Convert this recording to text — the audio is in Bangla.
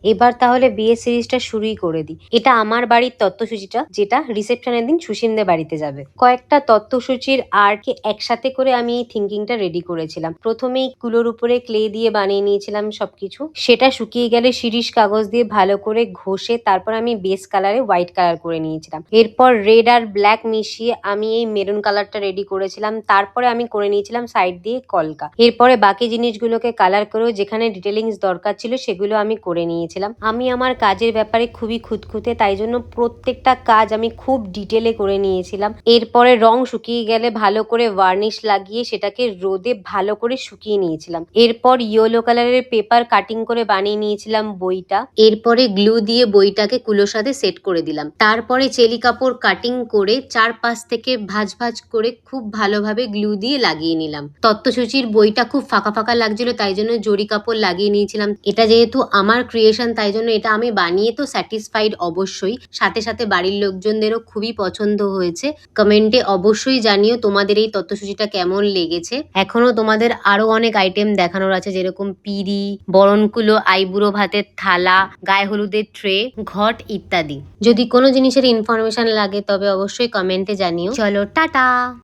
এবার তাহলে বিয়ের সিরিজটা শুরুই করে দিই। এটা আমার বাড়ির তত্ত্বসূচিটা, যেটা রিসেপশনের দিন সুসীমদের বাড়িতে যাবে। কয়েকটা তত্ত্বসূচির আর্টকে একসাথে করে আমি এই থিঙ্কিংটা রেডি করেছিলাম। প্রথমেই কুলোর উপরে ক্লে দিয়ে বানিয়ে নিয়েছিলাম সবকিছু। সেটা শুকিয়ে গেলে শিরিষ কাগজ দিয়ে ভালো করে ঘষে তারপর আমি বেস কালারে হোয়াইট কালার করে নিয়েছিলাম। এরপর রেড আর ব্ল্যাক মিশিয়ে আমি এই মেরুন কালারটা রেডি করেছিলাম। তারপরে আমি করে নিয়েছিলাম সাইড দিয়ে কলকা। এরপরে বাকি জিনিসগুলোকে কালার করেও যেখানে ডিটেলিংস দরকার ছিল সেগুলো আমি করে নিয়েছিলাম। আমি আমার কাজের ব্যাপারে খুবই খুঁতখুঁতে, তাই জন্য প্রত্যেকটা কাজ আমি খুব ডিটেলে করে নিয়েছিলাম। এরপরে রং শুকিয়ে গেলে ভালো করে ভার্নিশ লাগিয়ে সেটাকে রোদে ভালো করে শুকিয়ে নিয়েছিলাম। এরপর ইয়েলো কালারের পেপার কাটিং করে বানিয়ে নিয়েছিলাম বইটা। এরপরে গ্লু দিয়ে বইটাকে কুলোর সাথে সেট করে দিলাম। তারপরে চেলি কাপড় কাটিং করে চারপাশ থেকে ভাঁজ ভাঁজ করে খুব ভালোভাবে গ্লু দিয়ে লাগিয়ে নিলাম। তত্ত্বসূচির বইটা খুব ফাঁকা ফাঁকা লাগছিল, তাই জন্য জরি কাপড় লাগিয়ে নিয়েছিলাম। এটা যেহেতু আমার ক্রিয়েশন, তাই জন্য এটা আমি বানিয়ে তো স্যাটিসফাইড অবশ্যই, সাথে সাথে বাড়ির লোকজনদেরও খুবই পছন্দ হয়েছে। কমেন্টে অবশ্যই জানিও তোমাদের এই তত্ত্বসূচিটা কেমন লেগেছে। এখনো তোমাদের আরো অনেক আইটেম দেখানোর আছে, যেরকম পিঁড়ি, বরণকুলো, আইবুড়ো ভাতের থালা, গায়ে হলুদের ট্রে, ঘট ইত্যাদি। যদি কোনো জিনিসের ইনফরমেশন লাগে তবে অবশ্যই কমেন্টে জানিও। চলো টাটা।